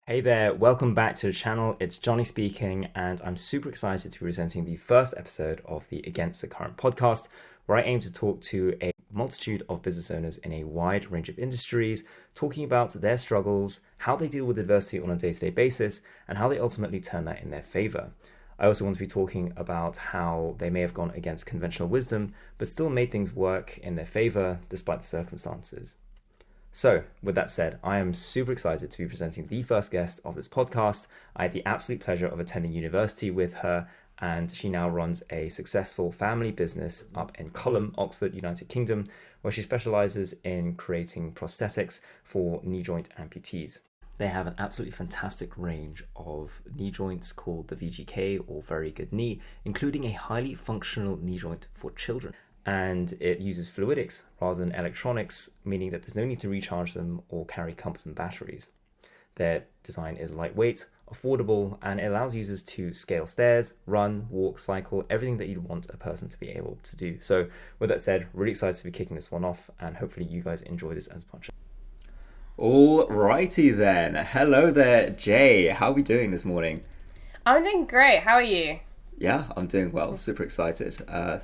Hey there, welcome back to the channel. It's Johnny speaking, and I'm super excited to be presenting the first episode of the Against the Current podcast, where I aim to talk to a multitude of business owners in a wide range of industries, talking about their struggles, how they deal with adversity on a day-to-day basis, and how they ultimately turn that in their favor. I also want to be talking about how they may have gone against conventional wisdom, but still made things work in their favor despite the circumstances. So, with that said, I am super excited to be presenting the first guest of this podcast. I had the absolute pleasure of attending university with her, and she now runs a successful family business up in Colham, Oxford, United Kingdom, where she specializes in creating prosthetics for knee joint amputees. They have an absolutely fantastic range of knee joints called the VGK, or Very Good Knee, including a highly functional knee joint for children. And it uses fluidics rather than electronics, meaning that there's no need to recharge them or carry cumbersome batteries. Their design is lightweight, affordable, and it allows users to scale stairs, run, walk, cycle, everything that you'd want a person to be able to do. So with that said, really excited to be kicking this one off, and hopefully you guys enjoy this as much. Alrighty then. Hello there, Jay. How are we doing this morning? I'm doing great. How are you? Yeah, I'm doing well. Super excited.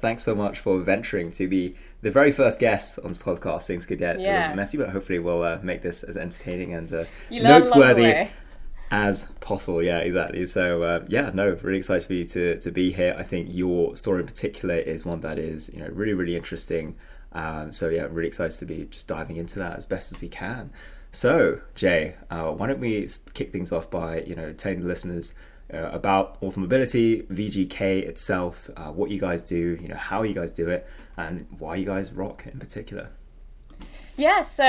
Thanks so much for venturing to be the very first guest on this podcast. Things could get a little bit messy, but hopefully we'll make this as entertaining and noteworthy as possible. Yeah, exactly. So really excited for you to be here. I think your story in particular is one that is really, really interesting. Really excited to be just diving into that as best as we can. So, Jay, why don't we kick things off by telling the listeners about Orthomobility, VGK itself, what you guys do, how you guys do it, and why you guys rock in particular. Yeah, so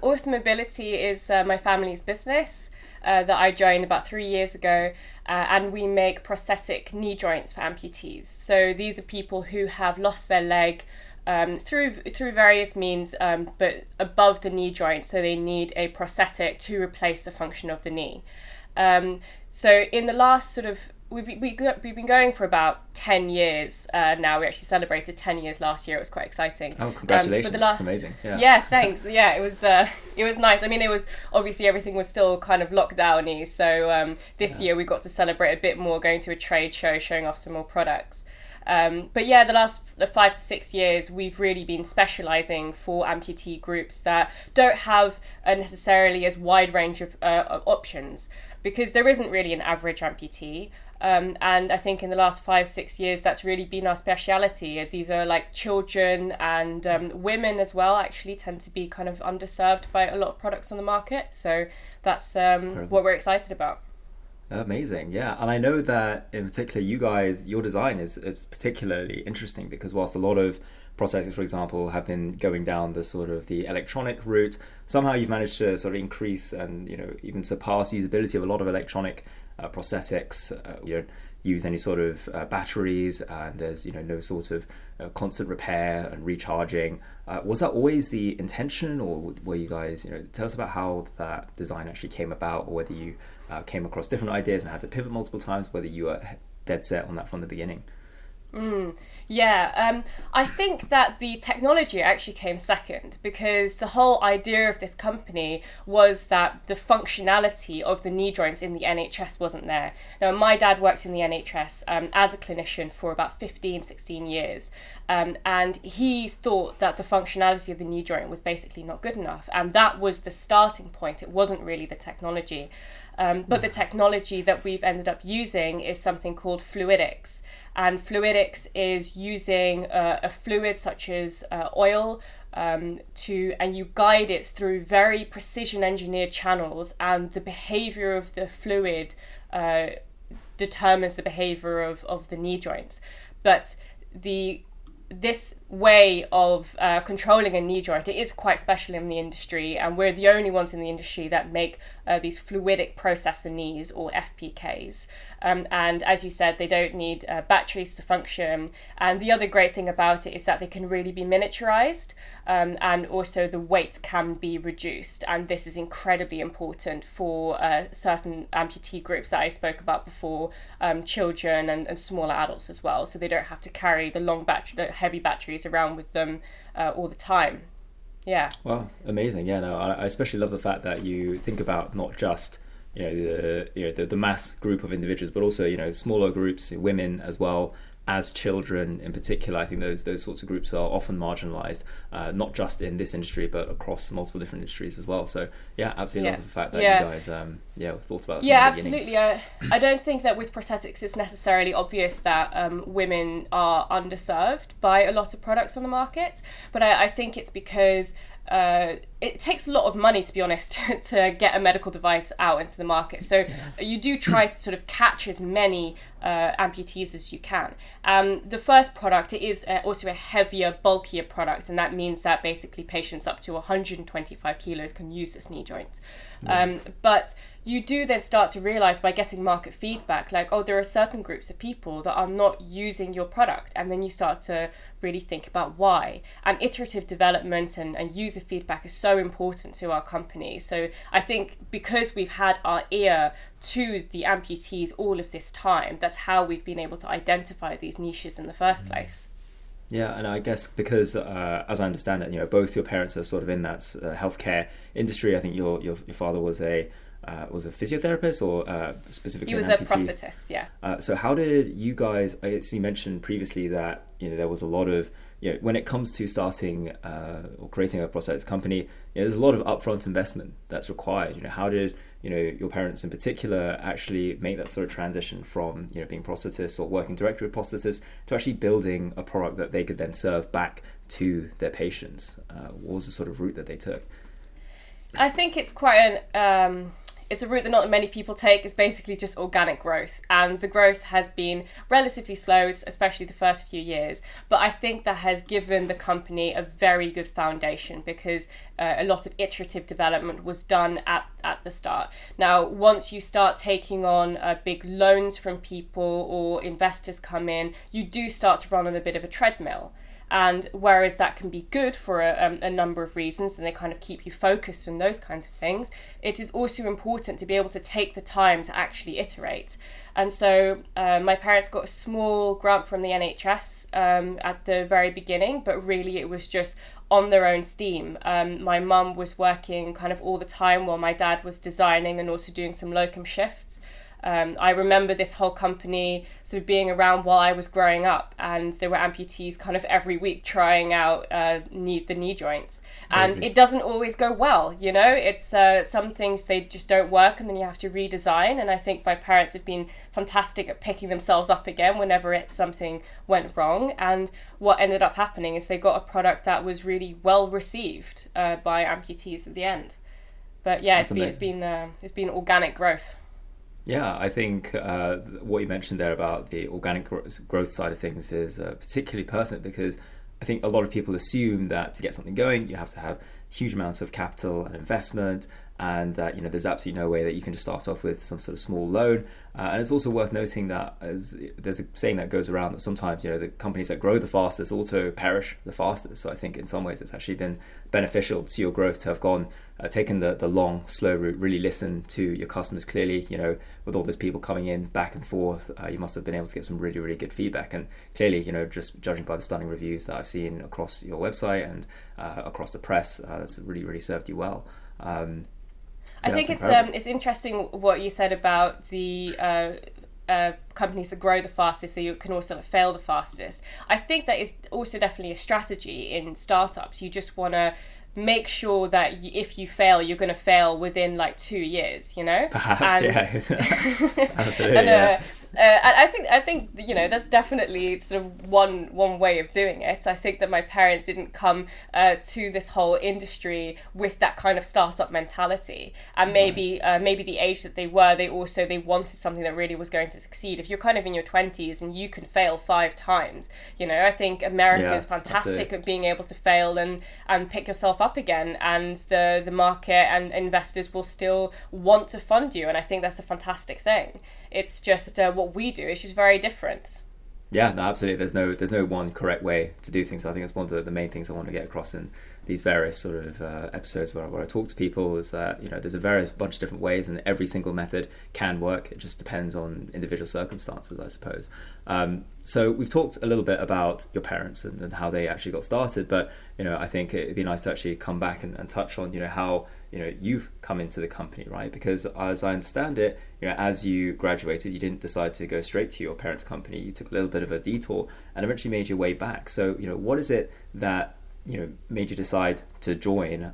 Orthomobility is my family's business that I joined about 3 years ago, and we make prosthetic knee joints for amputees. So these are people who have lost their leg through various means, but above the knee joint, so they need a prosthetic to replace the function of the knee. So in the last we've been going for about 10 years now. We actually celebrated 10 years last year. It was quite exciting. Oh, congratulations. That's amazing. Yeah, thanks. Yeah, it was nice. I mean, it was obviously everything was still kind of lockdowny. So this year we got to celebrate a bit more, going to a trade show, showing off some more products. But yeah, the last 5 to 6 years, we've really been specialising for amputee groups that don't have necessarily as wide range of options, because there isn't really an average amputee. And I think in the last 5-6 years, that's really been our speciality. These are like children and women as well, actually tend to be kind of underserved by a lot of products on the market. So that's what we're excited about. Amazing, yeah. And I know that in particular, you guys, your design is particularly interesting, because whilst a lot of prosthetics, for example, have been going down the sort of the electronic route, somehow you've managed to sort of increase and even surpass the usability of a lot of electronic prosthetics. You don't use any sort of batteries, and there's no sort of constant repair and recharging. Was that always the intention, or were you guys tell us about how that design actually came about, or whether you came across different ideas and had to pivot multiple times, whether you were dead set on that from the beginning? I think that the technology actually came second, because the whole idea of this company was that the functionality of the knee joints in the NHS wasn't there. Now, my dad worked in the NHS as a clinician for about 16 years, and he thought that the functionality of the knee joint was basically not good enough, and that was the starting point. It wasn't really the technology. But the technology that we've ended up using is something called fluidics. And fluidics is using a fluid such as oil and you guide it through very precision engineered channels, and the behavior of the fluid determines the behavior of the knee joints. But this way of controlling a knee joint, it is quite special in the industry, and we're the only ones in the industry that make these fluidic processor knees, or FPKs. And as you said, they don't need batteries to function. And the other great thing about it is that they can really be miniaturized, and also the weight can be reduced. And this is incredibly important for certain amputee groups that I spoke about before, children and smaller adults as well. So they don't have to carry the heavy batteries around with them all the time. Yeah. Wow, amazing. Yeah, no, I especially love the fact that you think about not just the mass group of individuals, but also smaller groups, women as well as children in particular. I think those sorts of groups are often marginalized, not just in this industry but across multiple different industries as well. So yeah, absolutely love the fact that you guys thought about it from the absolutely. I don't think that with prosthetics it's necessarily obvious that women are underserved by a lot of products on the market, but I think it's because it takes a lot of money, to be honest, to get a medical device out into the market. So you do try to sort of catch as many amputees as you can. The first product, it is also a heavier, bulkier product, and that means that basically patients up to 125 kilos can use this knee joint. But you do then start to realize by getting market feedback, like, oh, there are certain groups of people that are not using your product. And then you start to really think about why. And iterative development and user feedback is so important to our company. So I think because we've had our ear to the amputees all of this time, that's how we've been able to identify these niches in the first place. Yeah, and I guess because, as I understand it, both your parents are sort of in that healthcare industry. I think your father was a physiotherapist, or specifically he was an a prosthetist. Yeah. So how did you guys? I guess you mentioned previously that there was a lot of when it comes to starting or creating a prosthetics company, there's a lot of upfront investment that's required. How did your parents in particular actually make that sort of transition from being prosthetists or working directly with prosthetists to actually building a product that they could then serve back to their patients? What was the sort of route that they took? I think it's quite it's a route that not many people take. Is basically just organic growth, and the growth has been relatively slow, especially the first few years, but I think that has given the company a very good foundation because a lot of iterative development was done at the start. Now, once you start taking on big loans from people or investors come in, you do start to run on a bit of a treadmill. And whereas that can be good for a number of reasons, and they kind of keep you focused on those kinds of things, it is also important to be able to take the time to actually iterate. And so my parents got a small grant from the NHS at the very beginning, but really it was just on their own steam. My mum was working kind of all the time while my dad was designing and also doing some locum shifts. I remember this whole company sort of being around while I was growing up, and there were amputees kind of every week trying out the knee joints. And Amazing. It doesn't always go well, it's some things they just don't work and then you have to redesign. And I think my parents have been fantastic at picking themselves up again whenever something went wrong. And what ended up happening is they got a product that was really well received by amputees at the end. But yeah, it's been organic growth. Yeah, I think what you mentioned there about the organic growth side of things is particularly pertinent because I think a lot of people assume that to get something going, you have to have huge amounts of capital and investment, and that there's absolutely no way that you can just start off with some sort of small loan. And it's also worth noting that there's a saying that goes around that sometimes the companies that grow the fastest also perish the fastest. So I think in some ways it's actually been beneficial to your growth to have taken the long, slow route, really listen to your customers clearly. With all those people coming in back and forth, you must have been able to get some really, really good feedback. And clearly, just judging by the stunning reviews that I've seen across your website and across the press, that's really, really served you well. I think it's interesting what you said about the companies that grow the fastest, so you can also fail the fastest. I think that is also definitely a strategy in startups. You just want to make sure that if you fail, you're going to fail within like 2 years, Perhaps, yeah. Absolutely, and, I think that's definitely sort of one way of doing it. I think that my parents didn't come to this whole industry with that kind of startup mentality, and maybe the age that they wanted something that really was going to succeed. If you're kind of in your 20s and you can fail 5 times, I think America is fantastic at being able to fail and pick yourself up again, and the market and investors will still want to fund you, and I think that's a fantastic thing. It's just what we do is just very different. Yeah, no, absolutely. There's no one correct way to do things. I think that's one of the main things I want to get across in these various sort of episodes where I talk to people is that, there's a bunch of different ways, and every single method can work. It just depends on individual circumstances, I suppose. So we've talked a little bit about your parents and how they actually got started, but I think it'd be nice to actually come back and touch on how you've come into the company, right? Because as I understand it, as you graduated, you didn't decide to go straight to your parents' company. You took a little bit of a detour and eventually made your way back. So what is it that made you decide to join,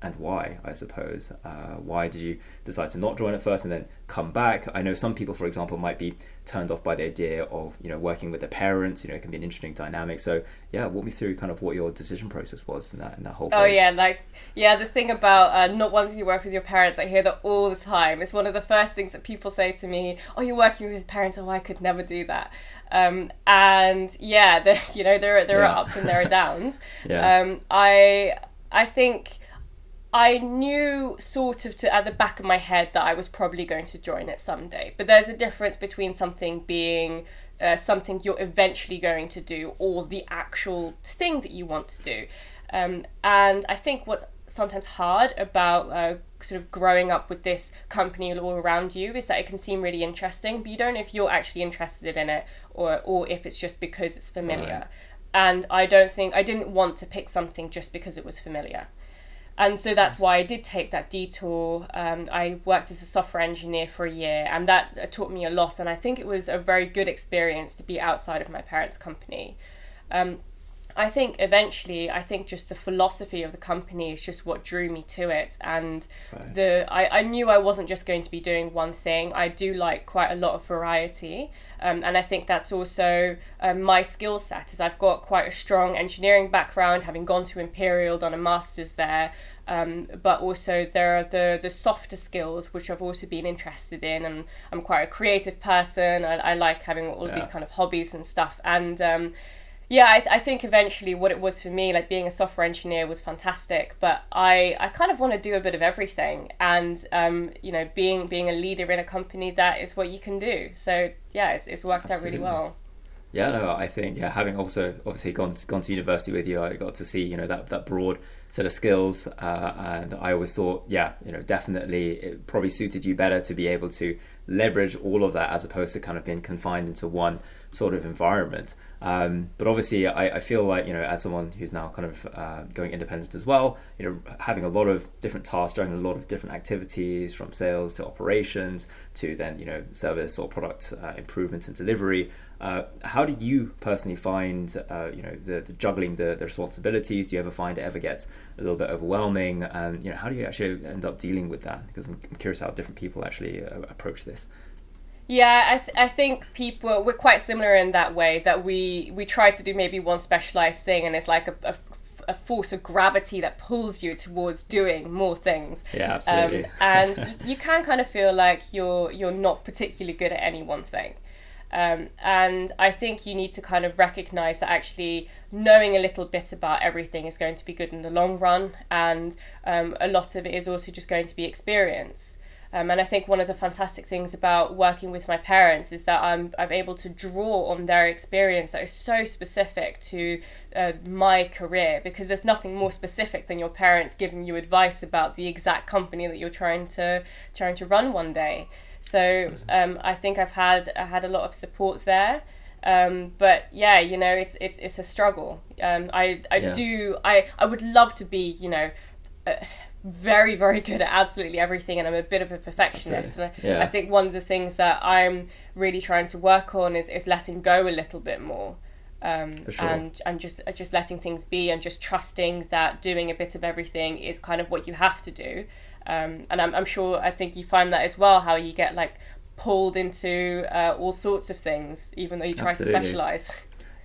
and why, I suppose? Why did you decide to not join at first and then come back? I know some people, for example, might be turned off by the idea of working with their parents. It can be an interesting dynamic. So yeah, walk me through kind of what your decision process was in that whole phase. Oh yeah, the thing about not wanting to work with your parents, I hear that all the time. It's one of the first things that people say to me. Oh, you're working with parents? Oh, I could never do that. And yeah, there are ups and there are downs. Yeah. I think I knew sort of at the back of my head that I was probably going to join it someday. But there's a difference between something being something you're eventually going to do or the actual thing that you want to do. And I think what's sometimes hard about sort of growing up with this company all around you is that it can seem really interesting, but you don't know if you're actually interested in it or if it's just because it's familiar. Right. And I didn't want to pick something just because it was familiar. And so that's why I did take that detour. I worked as a software engineer for a year, and that taught me a lot. And I think it was a very good experience to be outside of my parents' company. I think eventually, just the philosophy of the company is just what drew me to it. And right. I knew I wasn't just going to be doing one thing. I do like quite a lot of variety. And I think that's also my skill set, is I've got quite a strong engineering background, having gone to Imperial, done a master's there. But also there are the softer skills, which I've also been interested in. And I'm quite a creative person. I like having all of these kind of hobbies and stuff. And I think eventually what it was for me, like being a software engineer was fantastic, but I kind of want to do a bit of everything, and being a leader in a company, that is what you can do. So yeah, it's worked Absolutely. Out really well. Yeah, no, I think having also obviously gone to university with you, I got to see that broad set of skills, and I always thought definitely it probably suited you better to be able to leverage all of that as opposed to kind of being confined into one sort of environment. But obviously I feel like as someone who's now kind of going independent as well, having a lot of different tasks, doing a lot of different activities, from sales to operations to then service or product improvement and delivery. How do you personally find the juggling the responsibilities? Do you ever find it ever gets a little bit overwhelming? How do you actually end up dealing with that? Because I'm curious how different people actually approach this. Yeah, I think we're quite similar in that way, that we try to do maybe one specialized thing, and it's like a force of gravity that pulls you towards doing more things. Yeah, absolutely. And you can kind of feel like you're not particularly good at any one thing. And I think you need to kind of recognize that actually knowing a little bit about everything is going to be good in the long run, and a lot of it is also just going to be experience. And I think one of the fantastic things about working with my parents is that I'm able to draw on their experience that is so specific to my career, because there's nothing more specific than your parents giving you advice about the exact company that you're trying to run one day. So I think I've had a lot of support there. But yeah, it's a struggle. I would love to be, very, very good at absolutely everything, and I'm a bit of a perfectionist. Yeah. I think one of the things that I'm really trying to work on is letting go a little bit more, sure. and just letting things be, and just trusting that doing a bit of everything is kind of what you have to do. And I'm sure, I think you find that as well, how you get like pulled into all sorts of things, even though you try Absolutely. To specialize.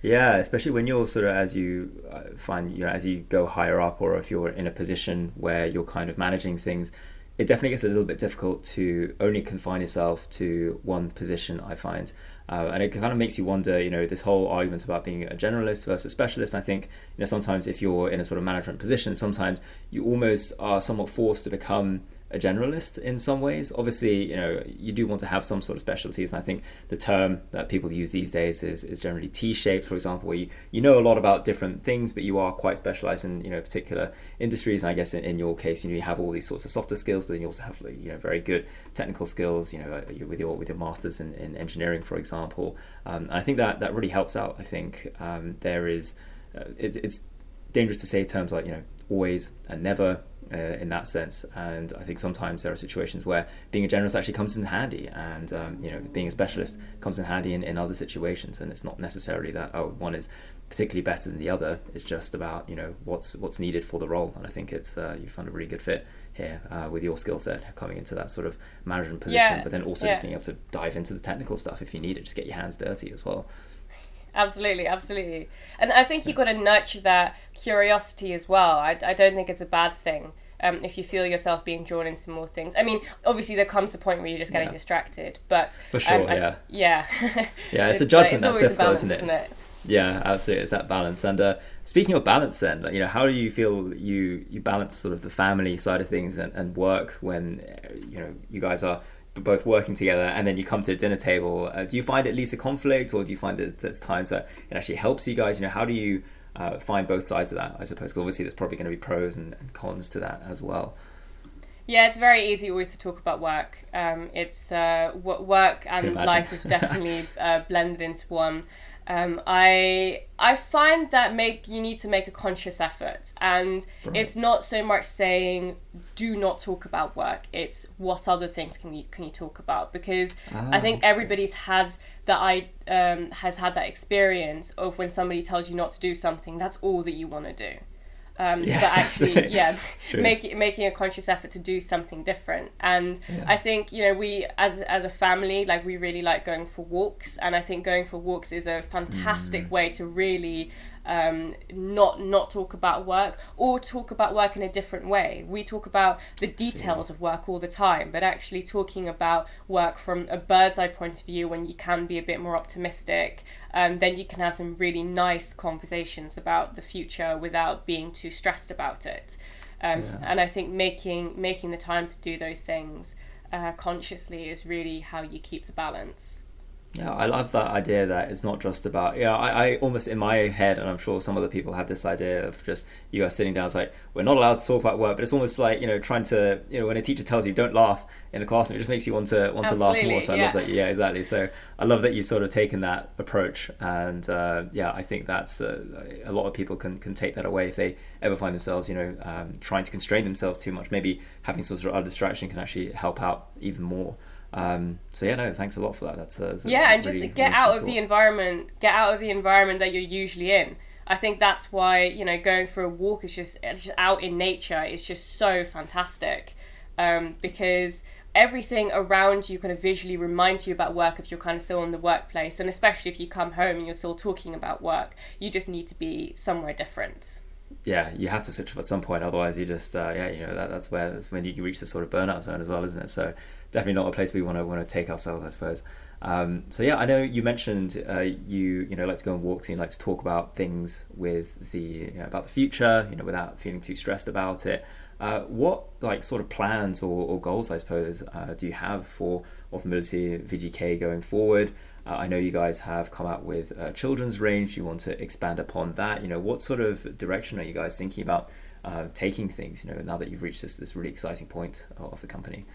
Yeah, especially when you're sort of, as you find, as you go higher up, or if you're in a position where you're kind of managing things, it definitely gets a little bit difficult to only confine yourself to one position, I find. And it kind of makes you wonder, this whole argument about being a generalist versus specialist. I think, sometimes if you're in a sort of management position, sometimes you almost are somewhat forced to become a generalist in some ways. Obviously, you do want to have some sort of specialties, and I think the term that people use these days is generally T-shaped, for example, where you know a lot about different things, but you are quite specialized in particular industries. And I guess in your case, you have all these sorts of softer skills, but then you also have very good technical skills, with your masters in engineering, for example. And I think that really helps out. I think there is it's dangerous to say terms like always and never in that sense, and I think sometimes there are situations where being a generalist actually comes in handy, and being a specialist comes in handy in other situations. And it's not necessarily that one is particularly better than the other. It's just about what's needed for the role. And I think it's you found a really good fit here with your skill set coming into that sort of management position, but then also just being able to dive into the technical stuff if you need it, just get your hands dirty as well. Absolutely. And I think you've got to nurture that curiosity as well. I don't think it's a bad thing if you feel yourself being drawn into more things. I mean, obviously there comes a point where you're just getting distracted, but... For sure, yeah, it's a judgment that's difficult, balance, isn't it? Yeah, absolutely. It's that balance. And speaking of balance then, how do you feel you balance sort of the family side of things and work when, you guys are both working together, and then you come to a dinner table? Do you find it leads to conflict, or do you find that there's times that it actually helps you guys? How do you find both sides of that, I suppose? Because obviously there's probably going to be pros and cons to that as well. Yeah, it's very easy always to talk about work. It's work and life is definitely blended into one. I find that you need to make a conscious effort, and it's not so much saying do not talk about work. It's what other things can you talk about, because I think everybody's had that has had that experience of when somebody tells you not to do something, that's all that you want to do. But actually, making a conscious effort to do something different. And I think, we as a family, we really like going for walks, and I think going for walks is a fantastic way to really not talk about work, or talk about work in a different way. We talk about the details of work all the time, but actually talking about work from a bird's eye point of view, when you can be a bit more optimistic, then you can have some really nice conversations about the future without being too stressed about it. And I think making the time to do those things consciously is really how you keep the balance. Yeah, I love that idea that it's not just about, I almost in my head, and I'm sure some other people have this idea of just you guys sitting down, it's like, we're not allowed to talk about work, but it's almost like, trying to, when a teacher tells you don't laugh in a classroom, it just makes you want to laugh more. So I love that. Yeah, exactly. So I love that you've sort of taken that approach. And I think that's a lot of people can take that away if they ever find themselves, trying to constrain themselves too much. Maybe having sort of a distraction can actually help out even more. Thanks a lot for that. That's and really, just get out of the environment that you're usually in. I think that's why going for a walk is just out in nature is just so fantastic, because everything around you kind of visually reminds you about work if you're kind of still in the workplace, and especially if you come home and you're still talking about work, you just need to be somewhere different. Yeah, you have to switch up at some point, otherwise you just that's when you reach the sort of burnout zone as well, isn't it? So definitely not a place we want to take ourselves, I suppose. I know you mentioned you like to go on walks and you like to talk about things with about the future, without feeling too stressed about it. What sort of plans or goals, I suppose, do you have for Orthomobility VGK going forward? I know you guys have come out with a children's range. You want to expand upon that. What sort of direction are you guys thinking about taking things, now that you've reached this really exciting point of the company?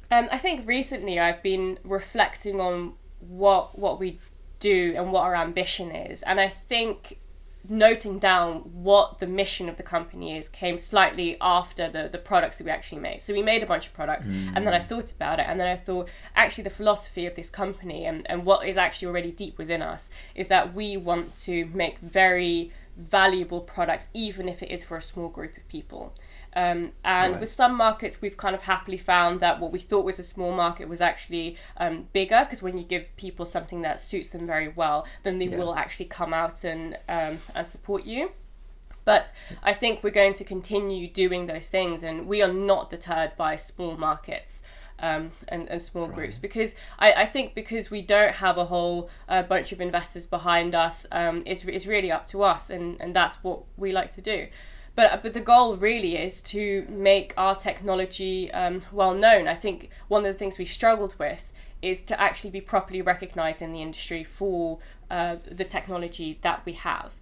I think recently I've been reflecting on what we do and what our ambition is. And I think noting down what the mission of the company is came slightly after the products that we actually made. So we made a bunch of products, and then I thought about it, and then I thought actually the philosophy of this company and what is actually already deep within us is that we want to make very valuable products, even if it is for a small group of people. With some markets, we've kind of happily found that what we thought was a small market was actually bigger, because when you give people something that suits them very well, then they will actually come out and support you. But I think we're going to continue doing those things, and we are not deterred by small markets and small groups, because I think because we don't have a whole bunch of investors behind us, it's really up to us, and that's what we like to do. But the goal really is to make our technology well known. I think one of the things we struggled with is to actually be properly recognised in the industry for the technology that we have.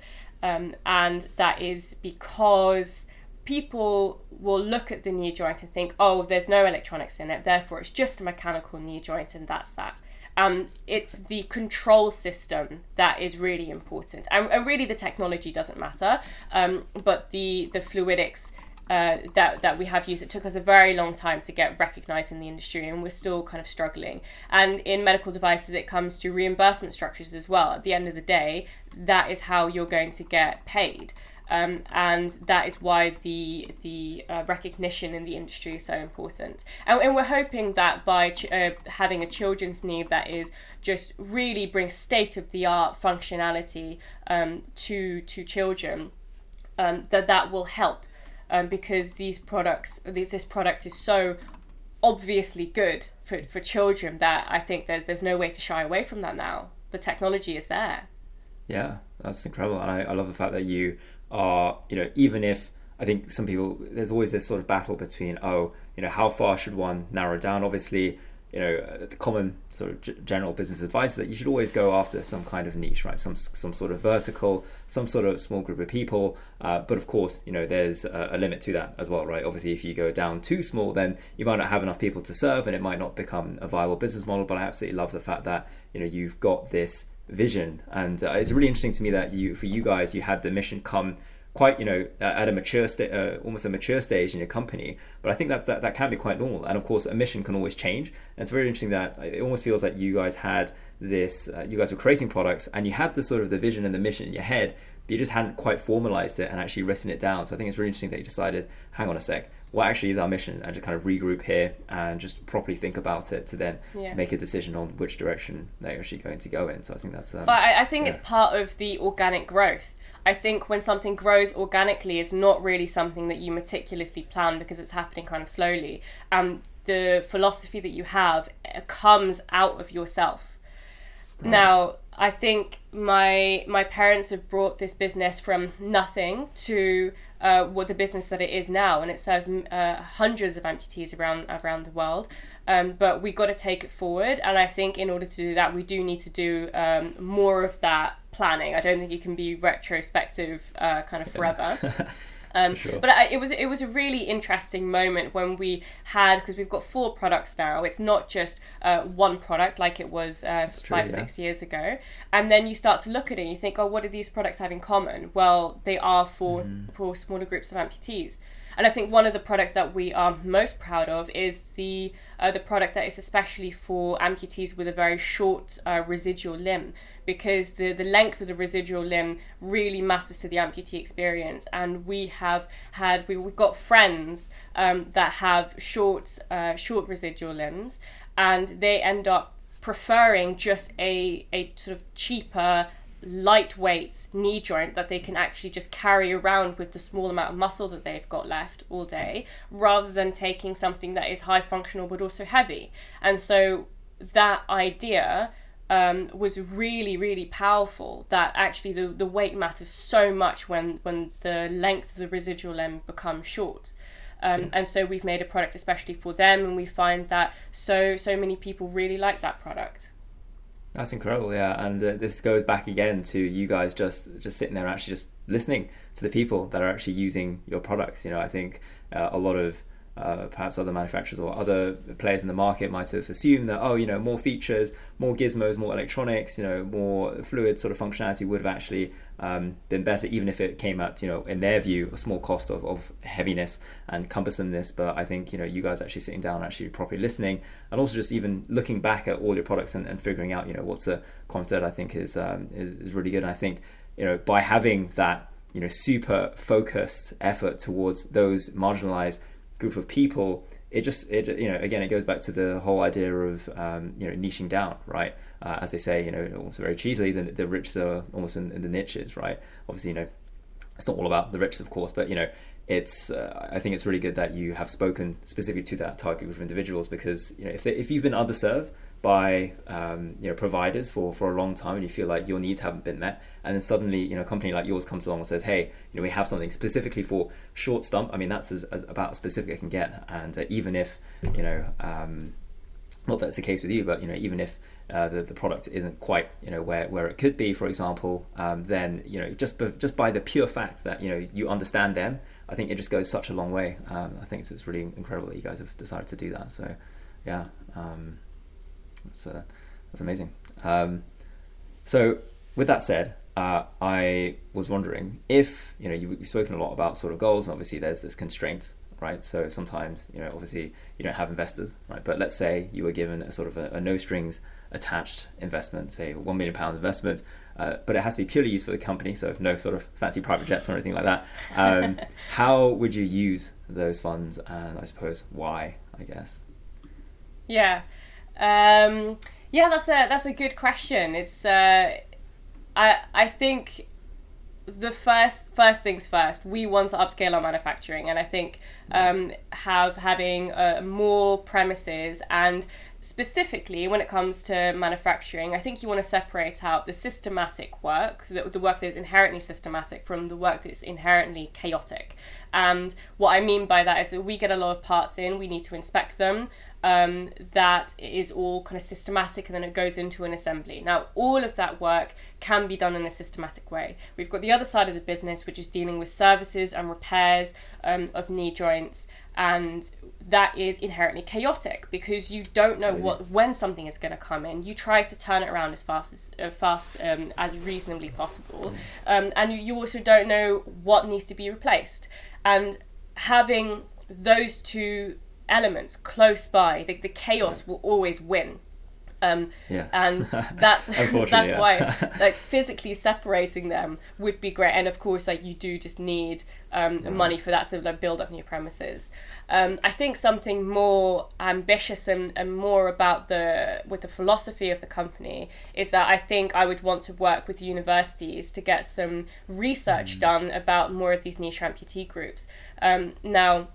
And that is because people will look at the knee joint and think, oh, there's no electronics in it, therefore it's just a mechanical knee joint and that's that. It's the control system that is really important. And really the technology doesn't matter, but the fluidics that we have used, it took us a very long time to get recognised in the industry, and we're still kind of struggling. And in medical devices, it comes to reimbursement structures as well. At the end of the day, that is how you're going to get paid. And that is why the recognition in the industry is so important. And we're hoping that by having a children's knee that is just really brings state-of-the-art functionality to children, that will help. Because this product is so obviously good for children that I think there's no way to shy away from that now. The technology is there. Yeah, that's incredible. And I love the fact that you are, even if I think some people, there's always this sort of battle between, how far should one narrow down? Obviously, the common sort of general business advice is that you should always go after some kind of niche, right? Some sort of vertical, some sort of small group of people. But of course, there's a limit to that as well, right? Obviously, if you go down too small, then you might not have enough people to serve and it might not become a viable business model. But I absolutely love the fact that, you've got this vision. And it's really interesting to me that for you guys, you had the mission come quite, at a mature almost a mature stage in your company. But I think that can be quite normal. And of course, a mission can always change. And it's very interesting that it almost feels like you guys had this, you guys were creating products and you had the sort of the vision and the mission in your head, but you just hadn't quite formalized it and actually written it down. So I think it's really interesting that you decided, hang on a sec, what actually is our mission? And just kind of regroup here and just properly think about it to then make a decision on which direction they're actually going to go in. So I think that's... But I think it's part of the organic growth. I think when something grows organically, it's not really something that you meticulously plan because it's happening kind of slowly. And the philosophy that you have comes out of yourself. Right. Now, I think my parents have brought this business from nothing to what the business that it is now, and it serves hundreds of amputees around the world. But we got to take it forward, and I think in order to do that, we do need to do more of that planning. I don't think you can be retrospective kind of forever. Sure. But it was a really interesting moment when we had, because we've got 4 products now. It's not just one product like it was 6 years ago. And then you start to look at it and you think, oh, what do these products have in common? Well, they are for smaller groups of amputees. And I think one of the products that we are most proud of is the product that is especially for amputees with a very short residual limb, because the length of the residual limb really matters to the amputee experience. And we've got friends that have short residual limbs, and they end up preferring just a sort of cheaper, lightweight knee joint that they can actually just carry around with the small amount of muscle that they've got left all day, rather than taking something that is high functional but also heavy. And so that idea was really, really powerful, that actually the weight matters so much when the length of the residual limb becomes short. And so we've made a product especially for them, and we find that so many people really like that product. That's incredible, yeah. And this goes back again to you guys just sitting there, actually just listening to the people that are actually using your products. I think a lot of perhaps other manufacturers or other players in the market might have assumed that, more features, more gizmos, more electronics, more fluid sort of functionality would have actually been better, even if it came at, in their view, a small cost of heaviness and cumbersomeness. But I think, you guys actually sitting down, actually properly listening, and also just even looking back at all your products and figuring out, what's a content, I think is really good. And I think, by having that, super focused effort towards those marginalized group of people, it again, it goes back to the whole idea of niching down, right? As they say, almost very cheesily, the rich are almost in the niches, right? Obviously, it's not all about the rich, of course, but I think it's really good that you have spoken specifically to that target group of individuals, because if you've been underserved by providers for a long time, and you feel like your needs haven't been met, and then suddenly a company like yours comes along and says, hey, we have something specifically for short stump. I mean, that's as about as specific as I can get. And even if not that it's the case with you, but even if the product isn't quite where it could be, for example, then just by the pure fact that you understand them, I think it just goes such a long way. I think it's really incredible that you guys have decided to do that. So yeah, that's amazing. So with that said, I was wondering if you've spoken a lot about sort of goals, and obviously there's this constraint, right? So sometimes obviously you don't have investors, right? But let's say you were given a sort of a no strings attached investment, say £1 million investment, but it has to be purely used for the company, so no sort of fancy private jets or anything like that. How would you use those funds, and I suppose why, I guess? Yeah, that's a good question. It's I think the first things first, we want to upscale our manufacturing, and I think having more premises, and specifically when it comes to manufacturing, I think you want to separate out the systematic work, the work that is inherently systematic, from the work that is inherently chaotic. And what I mean by that is that we get a lot of parts in, we need to inspect them. That is all kind of systematic, and then it goes into an assembly. Now, all of that work can be done in a systematic way. We've got the other side of the business, which is dealing with services and repairs of knee joints, and that is inherently chaotic because you don't know when something is going to come in. You try to turn it around as fast as reasonably possible, and you also don't know what needs to be replaced. And having those two elements close by, the chaos will always win. And that's why like physically separating them would be great. And of course, like you do just need money for that to like build up new premises. I think something more ambitious and more about with the philosophy of the company is that I think I would want to work with universities to get some research done about more of these niche amputee groups. Now,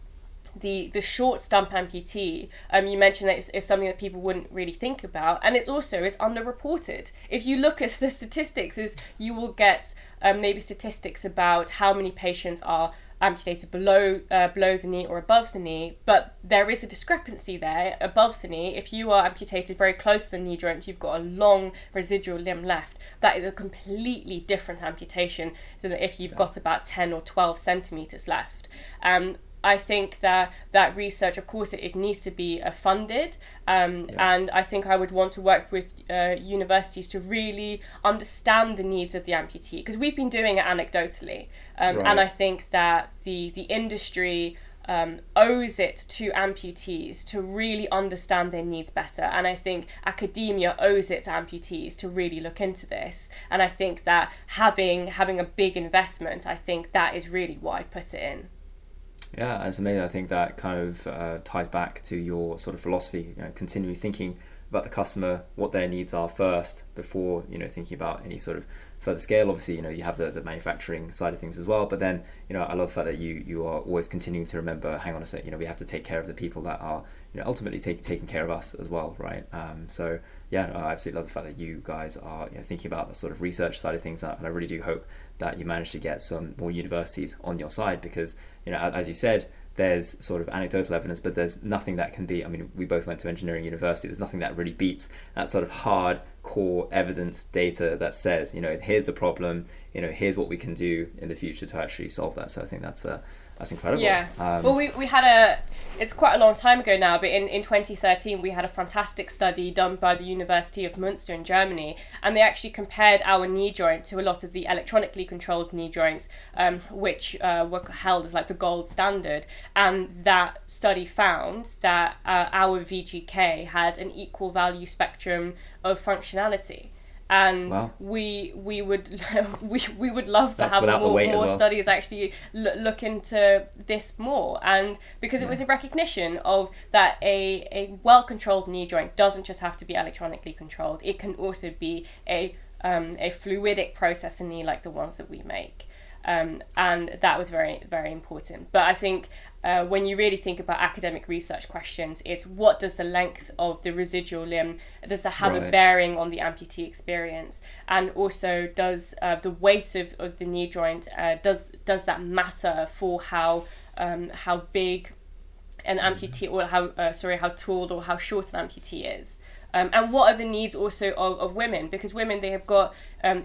the short stump amputee, you mentioned that it's something that people wouldn't really think about, and it's underreported. If you look at the statistics, you will get maybe statistics about how many patients are amputated below the knee or above the knee, but there is a discrepancy there above the knee. If you are amputated very close to the knee joint, you've got a long residual limb left. That is a completely different amputation than if you've got about 10 or 12 centimeters left. I think that research, of course, it needs to be funded, and I think I would want to work with universities to really understand the needs of the amputee, because we've been doing it anecdotally, and I think that the industry owes it to amputees to really understand their needs better, and I think academia owes it to amputees to really look into this, and I think that having a big investment, I think that is really what I'd put it in. Yeah, it's amazing. I think that kind of ties back to your sort of philosophy, continually thinking about the customer, what their needs are first before, thinking about any sort of further scale. Obviously, you have the manufacturing side of things as well, but then, I love the fact that you are always continuing to remember, hang on a sec, we have to take care of the people that are, ultimately taking care of us as well, right? So yeah, I absolutely love the fact that you guys are thinking about the sort of research side of things, and I really do hope that you manage to get some more universities on your side, because as you said, there's sort of anecdotal evidence, but there's nothing that can be, we both went to engineering university, there's nothing that really beats that sort of hard core evidence data that says, here's the problem, here's what we can do in the future to actually solve that. So I think that's incredible. Yeah. Well, we had it's quite a long time ago now, but in 2013 we had a fantastic study done by the University of Münster in Germany, and they actually compared our knee joint to a lot of the electronically controlled knee joints, which were held as like the gold standard, and that study found that our VGK had an equal value spectrum of functionality. And wow. we would love to have more studies actually look into this more, and because it was a recognition of that a well-controlled knee joint doesn't just have to be electronically controlled, it can also be a fluidic process in knee like the ones that we make. And that was very, very important. But I think when you really think about academic research questions, it's what does the length of the residual limb, does that have a bearing on the amputee experience? And also, does the weight of the knee joint, does that matter for how big an amputee, or how tall or how short an amputee is? And what are the needs also of women? Because women, they have got,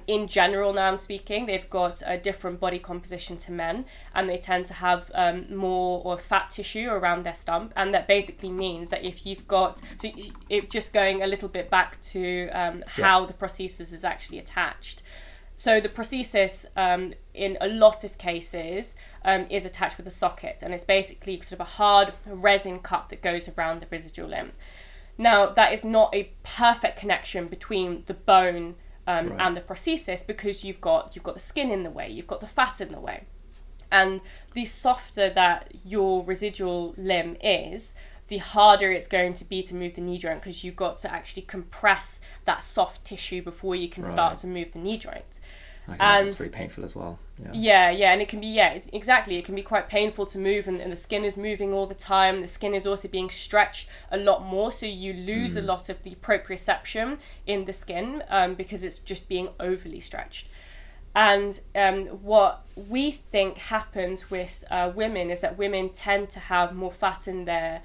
in general now I'm speaking, they've got a different body composition to men, and they tend to have more or fat tissue around their stump. And that basically means that if you've got, so it just going a little bit back to how the prosthesis is actually attached. So the prosthesis, in a lot of cases, is attached with a socket, and it's basically sort of a hard resin cup that goes around the residual limb. Now, that is not a perfect connection between the bone and the prosthesis, because you've got the skin in the way, you've got the fat in the way. And the softer that your residual limb is, the harder it's going to be to move the knee joint, because you've got to actually compress that soft tissue before you can start to move the knee joint. And it's very painful as well. Yeah, and it can be, exactly. It can be quite painful to move, and the skin is moving all the time. The skin is also being stretched a lot more, so you lose a lot of the proprioception in the skin because it's just being overly stretched. And what we think happens with women is that women tend to have more fat in their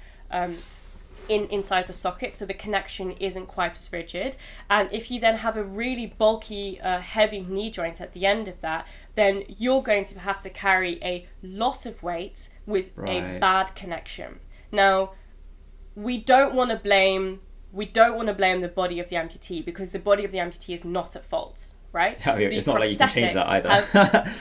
inside the socket, so the connection isn't quite as rigid. And if you then have a really bulky, heavy knee joint at the end of that, then you're going to have to carry a lot of weight with a bad connection. Now, we don't want to blame the body of the amputee, because the body of the amputee is not at fault, right? It's not like you can change that either.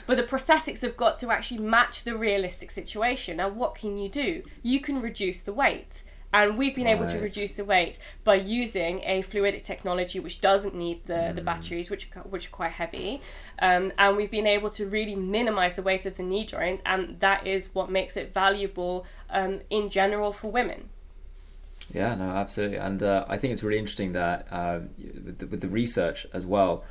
But the prosthetics have got to actually match the realistic situation. Now, what can you do? You can reduce the weight. And we've been able to reduce the weight by using a fluidic technology which doesn't need the batteries, which are quite heavy. And we've been able to really minimize the weight of the knee joint, and that is what makes it valuable in general for women. Yeah, no, absolutely. And I think it's really interesting that with the research as well,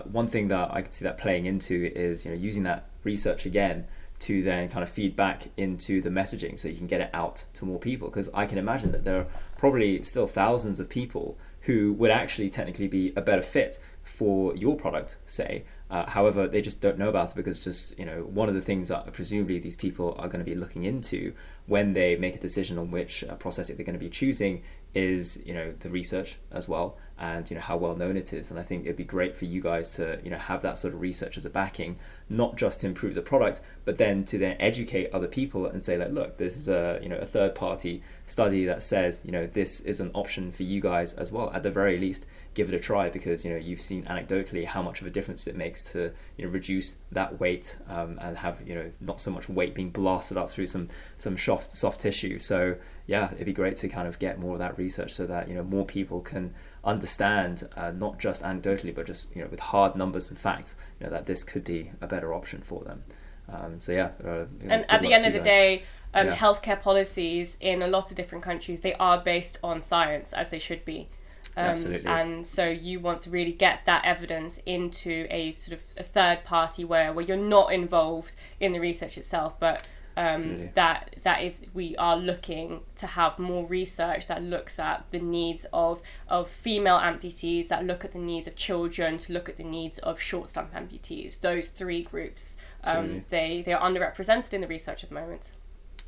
one thing that I could see that playing into is, using that research again to then kind of feed back into the messaging, so you can get it out to more people. Because I can imagine that there are probably still thousands of people who would actually technically be a better fit for your product, say. However, they just don't know about it, because just, one of the things that presumably these people are going to be looking into when they make a decision on which prosthetic they're going to be choosing is, the research as well, and, how well known it is. And I think it'd be great for you guys to, have that sort of research as a backing, not just to improve the product, but then to then educate other people and say, like, look, this is a third party study that says, this is an option for you guys as well. At the very least, give it a try, because you've seen anecdotally how much of a difference it makes to reduce that weight and have not so much weight being blasted up through some soft tissue. So yeah, it'd be great to kind of get more of that research, so that more people can understand, not just anecdotally, but just with hard numbers and facts, that this could be a better option for them. So yeah, and at the end of the day, healthcare policies in a lot of different countries, they are based on science, as they should be. Absolutely. And so you want to really get that evidence into a sort of a third party where you're not involved in the research itself, but that is, we are looking to have more research that looks at the needs of female amputees, that look at the needs of children, to look at the needs of short stump amputees. Those three groups, they are underrepresented in the research at the moment.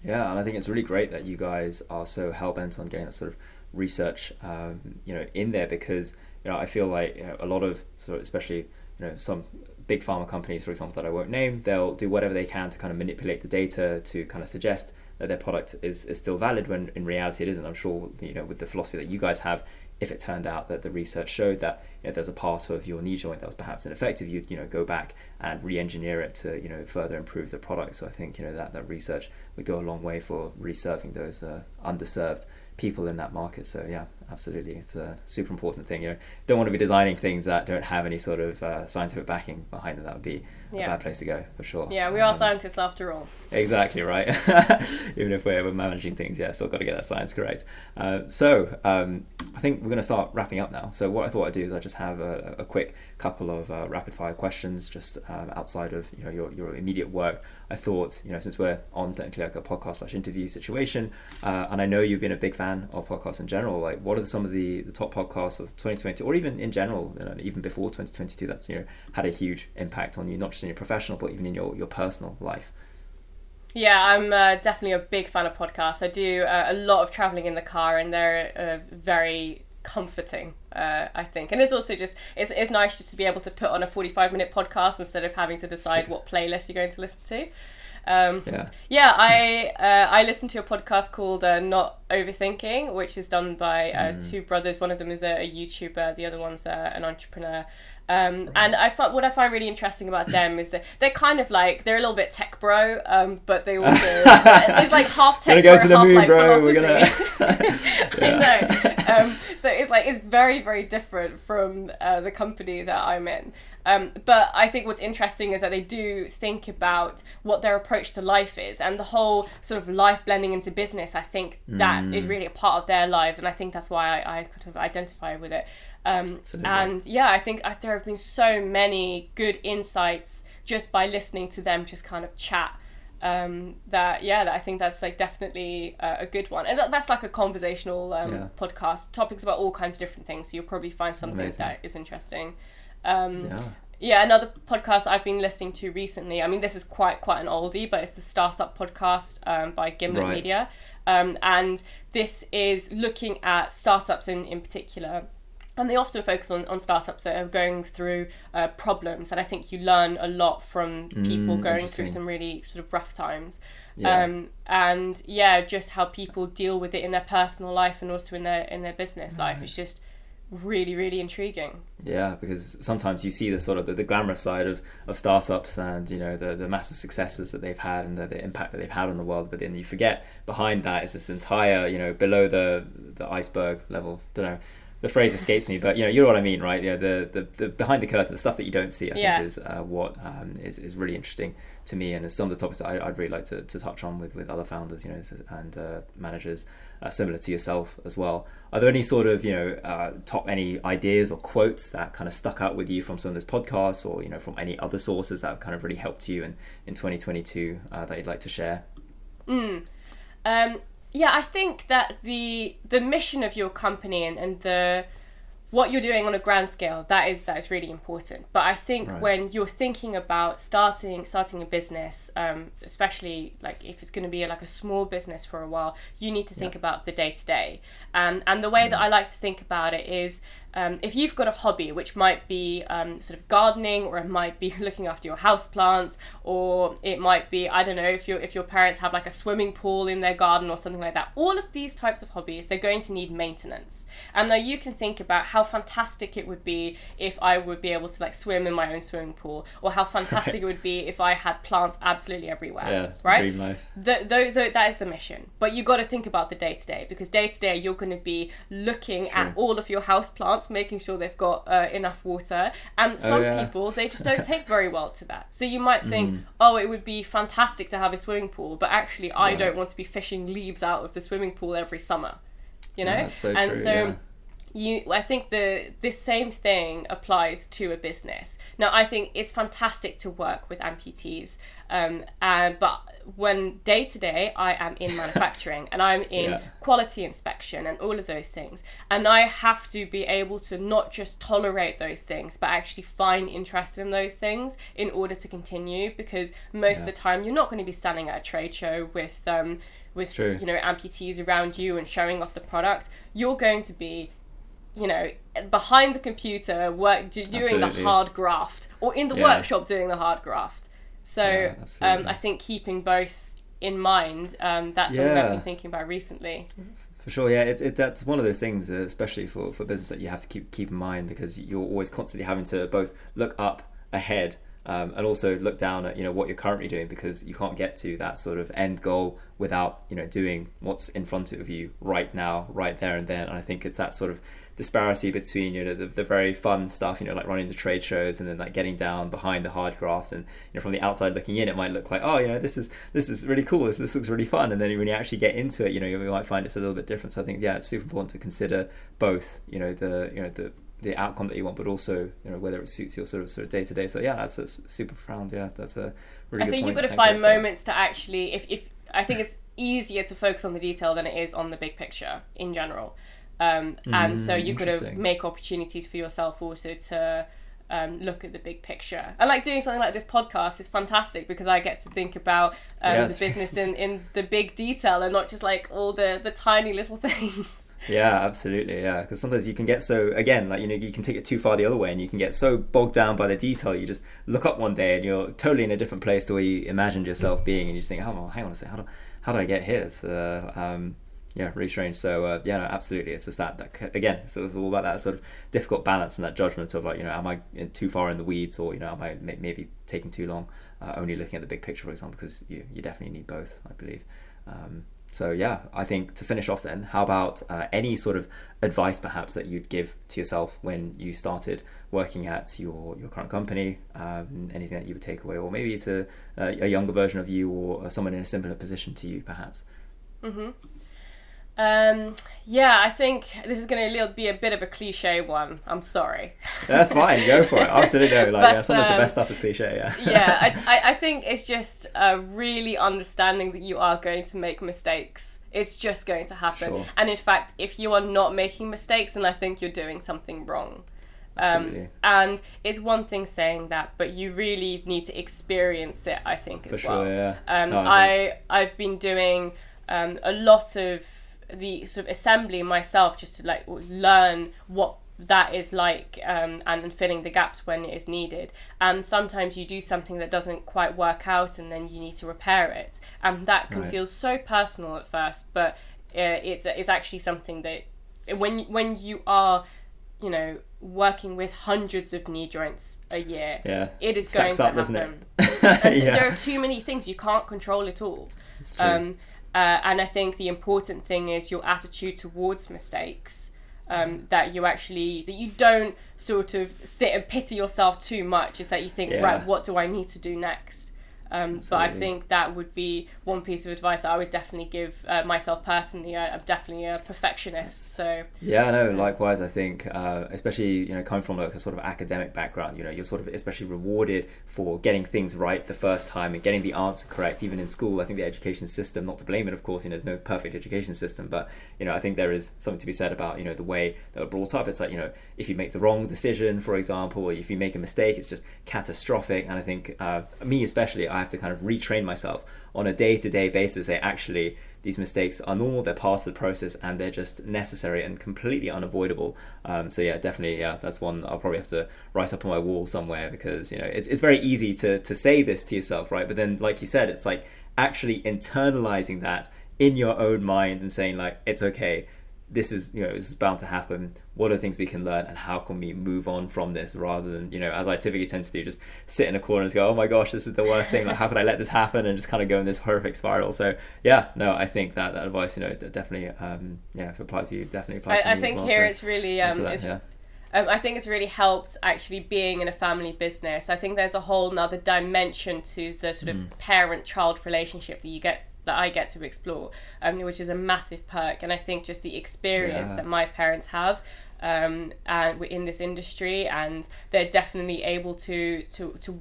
Yeah, and I think it's really great that you guys are so hell-bent on getting that sort of research in there, because I feel like a lot of sort of, especially some big pharma companies, for example, that I won't name, they'll do whatever they can to kind of manipulate the data to kind of suggest that their product is still valid, when in reality it isn't. I'm sure with the philosophy that you guys have, if it turned out that the research showed that there's a part of your knee joint that was perhaps ineffective, you'd go back and re-engineer it to further improve the product. So I think that research would go a long way for really serving those underserved people in that market. So yeah, absolutely, it's a super important thing. Don't want to be designing things that don't have any sort of scientific backing behind them. That would be a bad place to go, for sure. Yeah, we are scientists after all. Exactly right. Even if we're managing things, still got to get that science correct. So I think we're going to start wrapping up now. So what I thought I'd do is I just have a quick couple of rapid fire questions, just outside of your immediate work. I thought, since we're on technically like a podcast / interview situation, and I know you've been a big fan of podcasts in general, like what are some of the top podcasts of 2020, or even in general, even before 2022, that's had a huge impact on you, not just in your professional, but even in your personal life? Yeah, I'm definitely a big fan of podcasts. I do a lot of traveling in the car, and they're very comforting, I think. And it's also just, it's nice just to be able to put on a 45-minute podcast instead of having to decide what playlist you're going to listen to. I listen to a podcast called Not Overthinking, which is done by two brothers. One of them is a YouTuber, the other one's an entrepreneur. And what I find really interesting about them is that they're kind of like, they're a little bit tech bro, but they also, it's like half tech bro, to the half moon, like bro. philosophy. I know. So it's very, very different from the company that I'm in. But I think what's interesting is that they do think about what their approach to life is, and the whole sort of life blending into business. I think that is really a part of their lives, and I think that's why I kind of identify with it. And yeah, I think there have been so many good insights just by listening to them just kind of chat, that I think that's like definitely a good one. And that's like a conversational podcast, topics about all kinds of different things, so you'll probably find something that is interesting. Another podcast I've been listening to recently, I mean, this is quite an oldie, but it's the Startup Podcast by Gimlet Media. And this is looking at startups in particular. And they often focus on startups that are going through problems. And I think you learn a lot from people going through some really sort of rough times. Just how people deal with it in their personal life and also in their business life. It's just really, really intriguing. Yeah, because sometimes you see the sort of the glamorous side of startups and the massive successes that they've had and the impact that they've had on the world, but then you forget behind that is this entire below the iceberg level. Don't know, the phrase escapes me, but you know what I mean, right? The behind the curtain, the stuff that you don't see, I think is what is really interesting to me, and it's some of the topics that I'd really like to touch on with other founders, and managers similar to yourself as well. Are there any sort of top any ideas or quotes that kind of stuck out with you from some of those podcasts, or from any other sources that have kind of really helped you in 2022 that you'd like to share? I think that the mission of your company and the what you're doing on a grand scale, that is really important. But I think when you're thinking about starting a business, especially like if it's going to be like a small business for a while, you need to think about the day-to-day. And the way that I like to think about it is, if you've got a hobby, which might be sort of gardening, or it might be looking after your house plants, or it might be, I don't know, if your parents have like a swimming pool in their garden or something like that. All of these types of hobbies, they're going to need maintenance. And now you can think about how fantastic it would be if I would be able to like swim in my own swimming pool, or how fantastic it would be if I had plants absolutely everywhere. Yeah, right? Dream life. That is the mission. But you got to think about the day-to-day, because day-to-day you're going to be looking at all of your house plants, making sure they've got enough water, and some people, they just don't take very well to that. So you might think, it would be fantastic to have a swimming pool, but actually I don't want to be fishing leaves out of the swimming pool every summer, That's so and true, so I think this same thing applies to a business. Now, I think it's fantastic to work with amputees, but when day to day I am in manufacturing and I'm in quality inspection and all of those things, and I have to be able to not just tolerate those things, but actually find interest in those things in order to continue, because most of the time you're not going to be standing at a trade show with amputees around you and showing off the product. You're going to be behind the computer doing the hard graft, or in the workshop doing the hard graft. So I think keeping both in mind, that's something I've been thinking about recently. For sure, that's one of those things, especially for business, that you have to keep in mind, because you're always constantly having to both look up ahead and also look down at, what you're currently doing, because you can't get to that sort of end goal without, doing what's in front of you right now, right there and then. And I think it's that sort of disparity between, the very fun stuff, like running the trade shows, and then like getting down behind the hard graft. And from the outside looking in, it might look like, oh, this is really cool, this looks really fun. And then when you actually get into it, you might find it's a little bit different. So I think, it's super important to consider both, the outcome that you want, but also whether it suits your sort of day to day. So that's super profound. That's a really good point. I think you've got to find moments to actually, if I think it's easier to focus on the detail than it is on the big picture in general. And so you've got to make opportunities for yourself also to look at the big picture. And like doing something like this podcast is fantastic, because I get to think about the business in the big detail, and not just like all the tiny little things. Yeah, absolutely. Yeah, because sometimes you can get so, again, like, you can take it too far the other way, and you can get so bogged down by the detail. You just look up one day and you're totally in a different place to where you imagined yourself being, and you just think, oh, well, hang on a second, how did I get here? It's really strange. So no, absolutely. It's just that again, so it's all about that sort of difficult balance and that judgment of like, am I too far in the weeds, or am I maybe taking too long only looking at the big picture, for example, because you definitely need both, I believe. So I think to finish off then, how about any sort of advice perhaps that you'd give to yourself when you started working at your current company, anything that you would take away, or maybe to a younger version of you, or someone in a similar position to you perhaps? Mm-hmm. I think this is going to be a bit of a cliche one. I'm sorry. That's fine. Go for it. Absolutely. Sometimes the best stuff is cliche. I think it's just really understanding that you are going to make mistakes. It's just going to happen. Sure. And in fact, if you are not making mistakes, then I think you're doing something wrong. And it's one thing saying that, but you really need to experience it, I think, as well. Sure, yeah. I've been doing a lot of the sort of assembly myself, just to like learn what that is like, and filling the gaps when it is needed. And sometimes you do something that doesn't quite work out, and then you need to repair it, and that can feel so personal at first, but it's actually something that when you are working with hundreds of knee joints a year, it is going to happen. And there are too many things, you can't control it all. It's true. And I think the important thing is your attitude towards mistakes, that you don't sort of sit and pity yourself too much. It's that you think, right, what do I need to do next? But I think that would be one piece of advice that I would definitely give myself personally. I'm definitely a perfectionist, so likewise. I think especially coming from a sort of academic background, you're sort of especially rewarded for getting things right the first time and getting the answer correct. Even in school, I think the education system, not to blame it, of course, there's no perfect education system, but I think there is something to be said about the way that we're brought up. It's like if you make the wrong decision, for example, or if you make a mistake, it's just catastrophic. And I think me especially, I have to kind of retrain myself on a day-to-day basis, say actually these mistakes are normal, they're part of the process, and they're just necessary and completely unavoidable. Definitely, that's one I'll probably have to write up on my wall somewhere, because it's very easy to say this to yourself, right? But then, like you said, it's like actually internalizing that in your own mind and saying like, it's okay, this is this is bound to happen. What are the things we can learn, and how can we move on from this, rather than as I typically tend to do, just sit in a corner and go, oh my gosh, this is the worst thing, like how could I let this happen, and just kind of go in this horrific spiral. So I think that advice definitely if it applies to you, definitely applies to me. I think as well. Here it's really I think it's really helped actually being in a family business. I think there's a whole nother dimension to the sort of parent-child relationship that I get to explore, which is a massive perk. And I think just the experience that my parents have and in this industry, and they're definitely able to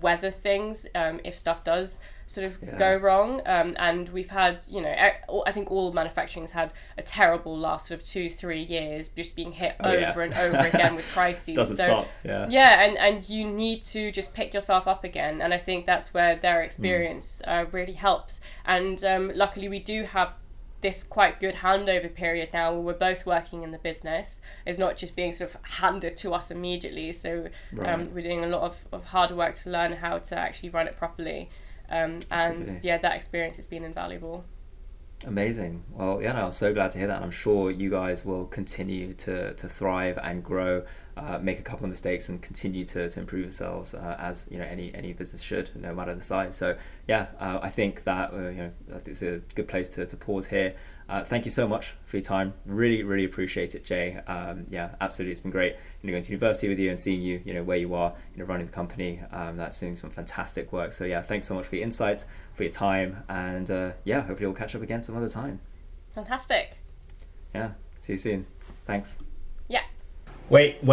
weather things if stuff does sort of go wrong. And we've had, I think all manufacturing has had a terrible last sort of 2-3 years, just being hit over and over again with crises. Doesn't stop. And you need to just pick yourself up again. And I think that's where their experience really helps. And luckily we do have this quite good handover period now, where we're both working in the business. It's not just being sort of handed to us immediately. So we're doing a lot of hard work to learn how to actually run it properly. That experience has been invaluable. Amazing. Well, yeah, no, I'm so glad to hear that. And I'm sure you guys will continue to thrive and grow, make a couple of mistakes and continue to improve yourselves, as you know any business should, no matter the size. So yeah, I think that it's a good place to pause here. Thank you so much for your time. Really, really appreciate it, Jay. Yeah, absolutely. It's been great, going to university with you and seeing you, where you are, running the company. That's doing some fantastic work. So yeah, thanks so much for your insights, for your time, and yeah, hopefully we'll catch up again some other time. Fantastic. Yeah, see you soon. Thanks. Yeah. Wait,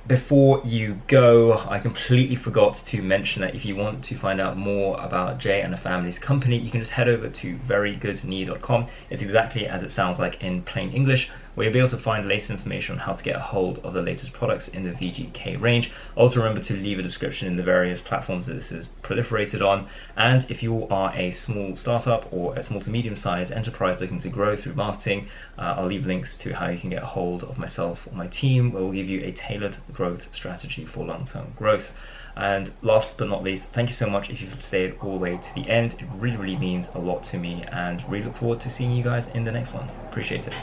before you go, I completely forgot to mention that if you want to find out more about Jay and the family's company, you can just head over to verygoodknee.com. It's exactly as it sounds like in plain English, where you'll be able to find the latest information on how to get a hold of the latest products in the VGK range. Also remember to leave a description in the various platforms that this is proliferated on. And if you are a small startup or a small to medium sized enterprise looking to grow through marketing, I'll leave links to how you can get a hold of myself or my team, where we'll give you a tailored growth strategy for long-term growth. And last but not least, thank you so much if you've stayed all the way to the end. It really, really means a lot to me, and really look forward to seeing you guys in the next one. Appreciate it.